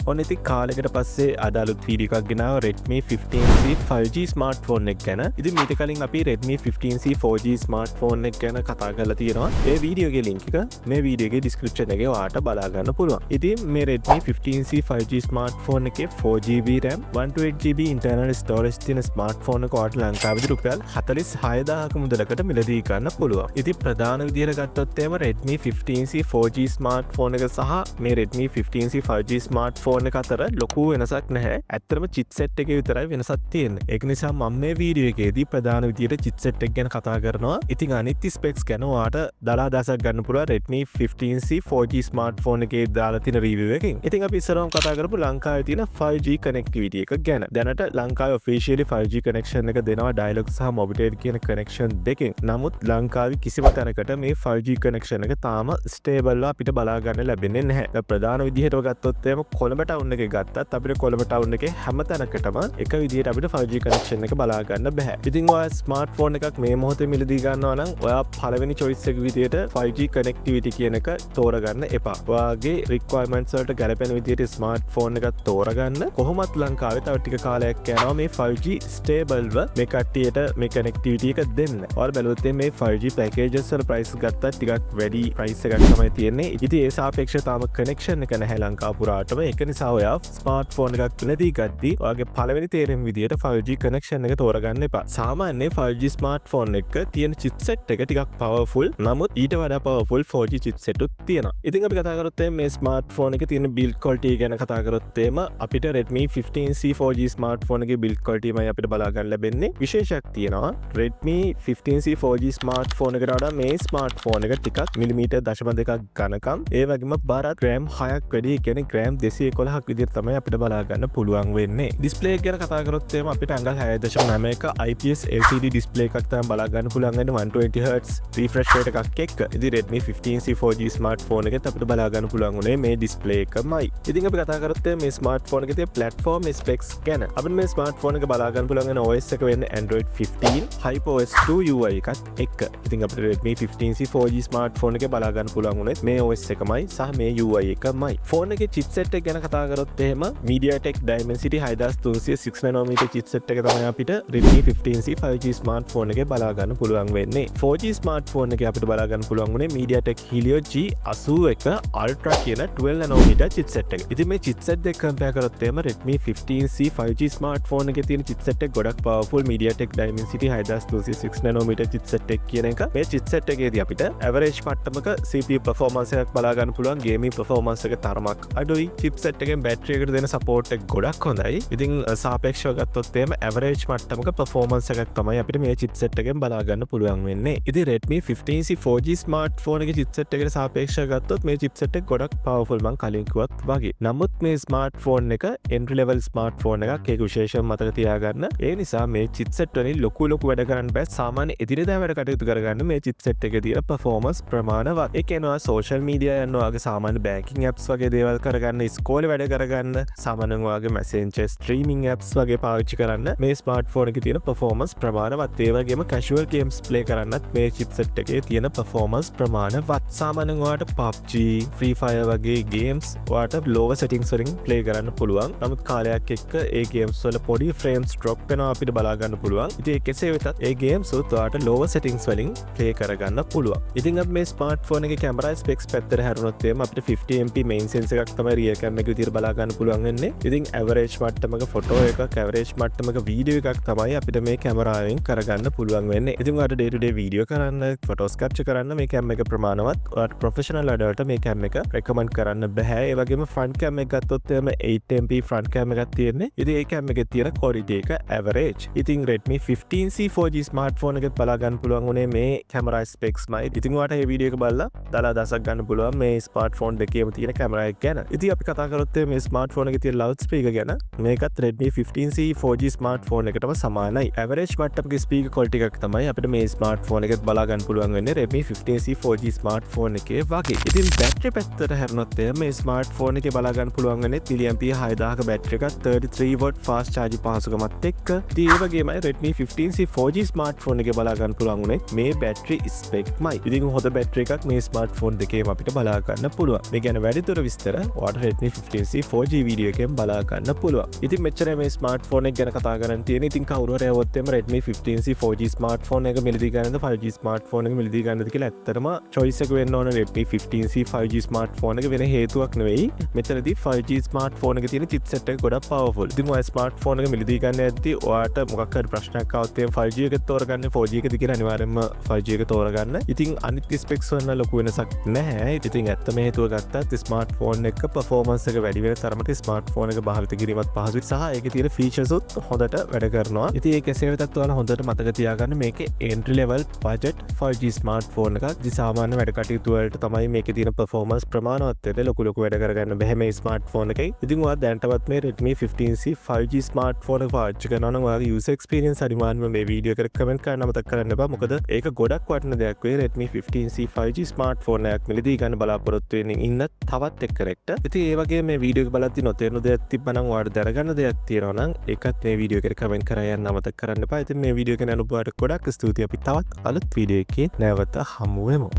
ඔන්න ඉතින් කාලෙකට පස්සේ අද අලුත් වීඩියෝ එකක් ගෙනාව Redmi 15C 5G ස්මාර්ට්ෆෝන් එක ගැන. ඉතින් මීට කලින් අපි Redmi 15C 4G ස්මාර්ට්ෆෝන් එක ගැන කතා කරලා තියෙනවා. ඒ වීඩියෝ එකේ link එක මේ වීඩියෝ එකේ description එකේ ඔයාලට බලා ගන්න පුළුවන්. ඉතින් මේ Redmi 15C 5G ස්මාර්ට්ෆෝන් එකේ 4GB RAM 128GB internal storage තියෙන ස්මාර්ට්ෆෝන් එක ඔයාලට ලංකාවේදී රුපියල් 46000ක මුදලකට මිලදී ගන්න පුළුවන්. ඉතින් ප්‍රධාන විදිහට ගත්තොත් එහෙම Redmi 15C 4G ස්මාර්ට්ෆෝන් එක සහ මේ Redmi 15C 5G ස්මාර්ට්ෆෝන් එක අතර ලොකු වෙනසක් නැහැ. ඇත්තටම chipset එකේ විතරයි වෙනසක් තියෙන්නේ. ඒක නිසා මම මේ වීඩියෝ එකේදී ප්‍රධාන විදියට chipset එක ගැන කතා කරනවා. ඉතින් අනිත් specs ගැන ඔයාලට දලා දහසක් ගන්න පුළුවන් Redmi 15C 4G ස්මාර්ට්ෆෝන් එකේ දාලා තියෙන review එකකින්. ඉතින් අපි ඉස්සරහම කතා කරපු ලංකාවේ තියෙන 5G connectivity එක ගැන. දැනට ලංකාවේ officially 5G connection එක දෙනවා Dialog සහ Mobitel කියන connection දෙකෙන්. නමුත් ලංකාවේ කිසිම තැනකට මේ 5G connection එක තාම stable අපිට බලා ගන්න ලැබෙන්නේ නැහැ. ප්‍රධාන විදිහට ගත්තොත් එහෙම කොළඹ ටවුන් එකේ ගත්තත් අපිට කොළඹ ටවුන් එකේ හැම තැනකටම එක විදිහට අපිට 5G connection එක බලා ගන්න බෑ. ඉතින් ඔයා ස්මාර්ට්ෆෝන් එකක් මේ මොහොතේ මිලදී ගන්නවා නම් ඔයා පළවෙනි choice එක විදිහට 5G connectivity කියන එක තෝරගන්න එපා. ඔයාගේ requirements වලට ගැලපෙන විදිහට ස්මාර්ට්ෆෝන් එකක් තෝරගන්න. කොහොමත් ලංකාවේ තව ටික කාලයක් යනවා මේ 5G stable ව මේ කට්ටියට මේ connectivity එක දෙන්න. ඔයාලා බැලුවොත් මේ 5G packages වල price ගත්තත් ටිකක් වැඩි price එකක් තමයි තියෙන්නේ. ඉතින් ඒ සාපේක්ෂව තාම connection එක නැහැ ලංකාව පුරාටම. ඒක නිසා ඔයා ස්මාර්ට්ෆෝන් එකක් වෙනදී ගද්දී ඔයාගේ පළවෙනි තේරෙන විදියට 5G connection එක තෝරගන්න එපා. සාමාන්‍යයෙන් 5G ස්මාර්ට්ෆෝන් එක තියෙන chipset එක ටිකක් powerful. නමුත් ඊට වඩා powerful 4G chipset උත් තියෙනවා. ඉතින් අපි කතා කරොත් මේ ස්මාර්ට්ෆෝන් එකේ තියෙන build quality ගැන කතා කරොත් අපිට Redmi 15C 4G ස්මාර්ට්ෆෝන් එකේ build quality මයි අපිට බලා ගන්න ලැබෙන්නේ. විශේෂයක් තියෙනවා. Redmi 15C 4G ස්මාර්ට්ෆෝන් එකට වඩා මේ ස්මාර්ට්ෆෝන් එක ටිකක් මිලිමීටර් 0.2ක් ඝනකම්. ඒ වගේම බාරත් RAM 6ක් වැඩි. කියන්නේ RAM 211ක් විදිහට තමයි අපිට බලා ගන්න පුළුවන් වෙන්නේ. ඩිස්ප්ලේ එක ගැන කතා කරොත් අපිට අඟල් 6.9ක IPS LCD ඩිස්ප්ලේ එකක් තමයි බලා ගන්න පුළුවන් වෙන්නේ 120Hz refresh rate එකක් එක්ක. ඉතින් Redmi 15C 4G ස්මාර්ට්ෆෝන් එකෙත් අපිට බලා ගන්න පුළුවන් උනේ මේ ඩිස්ප්ලේ එකමයි. ඉතින් අපි කතා කරොත් මේ ස්මාර්ට්ෆෝන් එකේ තියෙන platform specs ගැන. අපිට මේ ස්මාර්ට්ෆෝන් එක බලා ගන්න පුළුවන් වෙන OS එක වෙන්නේ Android 15 HyperOS 2 UI එකත් එක්ක. ඉතින් අපිට Redmi 15C 4G ස්මාර්ට්ෆෝන් එකේ බලා ගන්න පුළුවන් උනේ මේ OS එකමයි සහ මේ UI එකමයි. ෆෝන් එකේ chipset එක ගැන කතා කරොත් එහෙම MediaTek Dimensity 6300 6nm chipset එක තමයි අපිට Redmi 15C 5G ස්මාර්ට්ෆෝන් එකේ බලා ගන්න පුළුවන් වෙන්නේ. 4G ස්මාර්ට්ෆෝන් එකේ අපිට බලා ගන්න පුළුවන් උනේ MediaTek Helio G81 Ultra කියන 12nm chipset එක. ඉතින් මේ chipset දෙක compare කරොත් එහෙම Redmi 15C 5G ස්මාර්ට්ෆෝන් එකේ තියෙන chipset එක ගොඩක් powerful MediaTek Dimensity 6300 6nm chipset එක කියන එක. මේ chipset එකේදී අපිට average මට්ටමක CPU performance එකක් බලා ගන්න පුළුවන්. gaming performance එක තරමක් අඩුයි. chipset එකෙන් battery එකට දෙන support එක ගොඩක් හොඳයි. ඉතින් සාපේක්ෂව ගත්තොත් එහෙම average මට්ටමක performance එකක් තමයි අපිට මේ chipset එකෙන් බලා ගන්න පුළුවන් වෙන්නේ. ඉතින් Redmi 15C 4G ස්මාර්ට්ෆෝන් එකේ chipset එකට සාපේක්ෂව ගත්තොත් මේ chipset එක ගොඩක් powerful මං කලින් කිව්වත් වගේ. නමුත් මේ ස්මාර්ට්ෆෝන් එක entry level ස්මාර්ට්ෆෝන් එකක්. ඒක විශේෂයෙන් මතක තියාගන්න. ඒ නිසා මේ chipset වලින් ලොකු වැඩ කරන්න බෑ. සාමාන්‍ය එදිනෙදා වැඩ කටයුතු කරගන්න මේ chipset එකේ තියෙන performance ප්‍රමාණවත්. ඒ කියනවා social media යනවා වගේ සාමාන්‍ය banking apps වගේ දේවල් කරගන්න, ඉස්කෝලේ වැඩ කරගන්න, සාමාන්‍යයෙන් ඔයාගේ messenger streaming apps වගේ පාවිච්චි කරන්න මේ ස්මාර්ට්ෆෝන් එකේ තියෙන performance ප්‍රමාණවත්. ඒ වගේම casual games play කරන්නත් මේ chipset එකේ තියෙන performance ප්‍රමාණවත්. සාමාන්‍යයෙන් ඔයාට PUBG, Free Fire වගේ games ඔයාට lower settings වලින් play කරන්න පුළුවන්. නමුත් කාලයක් එක්ක ඒ games වල පොඩි frames drop වෙනවා අපිට බලා ගන්න පුළුවන්. ඉතින් ඒ කෙසේ වෙතත් ඒ games උත් ඔයාට lower settings වලින් play කරගන්න පුළුවන්. ඉතින් අපි මේ ස්මාර්ට්ෆෝන් එකේ camera specs පැත්තට හැරුණොත් එහම අපිට 50MP main sensor එකක් තමයි rear cam එක විදිහට බලා ගන්න පුළුවන් වෙන්නේ. ඉතින් average මට්ටමක photo එකක්, average මට්ටමක video එකක් තමයි අපිට මේ කැමරාවෙන් කරගන්න පුළුවන් වෙන්නේ. ඉතින් ඔයාලට day to day video කරන්න, photos capture කරන්න මේ cam එක ප්‍රමාණවත්. ඔයාලට professional වැඩවලට මේ cam එක recommend කරන්න බෑ. ඒ වගේම front cam එක ගත්තොත් එහම 8MP front cam එකක් තියෙන්නේ. ඉතින් ඒ cam එකේ තියෙන quality එක average. ඉතින් Redmi 15C 4G ස්මාර්ට්ෆෝන් එකත් බලා ගන්න පුළුවන් උනේ මේ camera specs මයි. ඉතින් ඔයාලට මේ video එක බලලා දලා දහසක් ගන්න පුළුවන් මේ ස්මාර්ට්ෆෝන් දෙකේම තියෙන කැමරා එක ගැන. ඉතින් අපි කතා කරොත් මේ ස්මාර්ට්ෆෝන් එකේ තියෙන ලවුඩ් ස්පීකර් ගැන. මේකත් Redmi 15C 4G ස්මාර්ට්ෆෝන් එකටම සමානයි. average මට්ටමක ස්පීකර් quality එකක් තමයි අපිට මේ ස්මාර්ට්ෆෝන් එකත් බලා ගන්න පුළුවන් වෙන්නේ Redmi 15C 4G ස්මාර්ට්ෆෝන් එකේ වගේ. ඉතින් බැටරි පැත්තට හැරුණොත් මේ ස්මාර්ට්ෆෝන් එකේ බලා ගන්න පුළුවන් වෙන්නේ mAh 6000ක බැටරි එකක් 33W fast charge පහසුකමත් එක්ක. ඉතින් ඒ වගේමයි Redmi 15C 4G ස්මාර්ට්ෆෝන් එකේ බලා ගන්න පුළුවන් උනේ මේ බැටරි ස්පෙක් මයි. ඉතින් හොඳ බැටරි එකක් මේ ස්මාර්ට්ෆෝන් දෙකේම අපිට බලා ගන්න පුළුවන්. මේ ගැන වැඩිදුර විස්තර ඔයාලට Redmi 15C 4G වීඩියෝ එකෙන් බලා ගන්න පුළුවන්. ඉතින් මෙච්චරයි මේ ස්මාර්ට්ෆෝන් එක ගැන කතා කරන්න තියෙන්නේ. ඉතින් කවුරු හරි આવොත් එම Redmi 15C 4G ස්මාර්ට්ෆෝන් එක මිලදී ගන්නද 5G ස්මාර්ට්ෆෝන් එක මිලදී ගන්නද කියලා ඇත්තටම choice එක වෙන්න ඕන Redmi 15C 5G ස්මාර්ට්ෆෝන් එක වෙන හේතුවක් නෙවෙයි. මෙතනදී 5G ස්මාර්ට්ෆෝන් එකේ තියෙන chipset එක ගොඩක් powerful. ඉතින් ඔය ස්මාර්ට්ෆෝන් එක මිලදී ගන්න ඇද්දි ඔයාට මොකක් හරි ප්‍රශ්නයක් આવොත් එම 5G එක තෝරගන්න 4G එකද කියලා අනිවාර්යෙන්ම 5G එක තෝරගන්න. ඉතින් අනිත් ස්පෙක්ස් වල ලොකු වෙනසක් නැහැ. ඉතින් ඇත්තම හේතුව ගත්තත් ස්මාර්ට්ෆෝන් එක performance එක වැඩි වෙන තරමට ස්මාර්ට්ෆෝන් එක භාවිත කිරීමත් පහසුයි සහ ඒකේ තියෙන features උත් හොඳට වැඩ කරනවා. ඉතින් ඒක කෙසේ වෙතත් ඔයාලා හොඳට මතක තියාගන්න මේකේ entry level budget 5G smartphone එකක්. ඉතින් සාමාන්‍ය වැඩ කටයුතු වලට තමයි මේකේ තියෙන performance ප්‍රමාණවත් වෙන්නේ. ලොකු වැඩ කරගන්න බැහැ මේ ස්මාර්ට්ෆෝන් එකයි. ඉතින් ඔයා දැනටවත් මේ Redmi 15C 5G ස්මාර්ට්ෆෝන් එක පාවිච්චි කරනවා නම් ඔයාගේ user experience අනිවාර්යයෙන්ම මේ වීඩියෝ එකට කමෙන්ට් කරන්න මතක කරන්න එපා. මොකද ඒක ගොඩක් වටින දෙයක් වෙයි. Redmi 15C 5G ස්මාර්ට්ෆෝන් එකක් මිලදී ගන්න බලාපොරොත්තු වෙන ඉන්න තවත් එක්කෙනෙක්ට. ඉතින් ඒ වගේ මේ වීඩියෝ එක බලද්දි නොතේරුණු දෙයක් තිබ්බනම් ඔයාලට දැනගන්න දෙයක් තියෙනවා නම් ඒකත් මේ වීඩියෝ එකට කමෙන්ට් කරලා යන්න අමතක කරන්න එපා. ඉතින් මේ වීඩියෝ එක ගැන ඔයාලට ගොඩක් ස්තුතියි. අපි තවත් අලුත් වීඩියෝ එකකින් නැවත හමු වෙමු.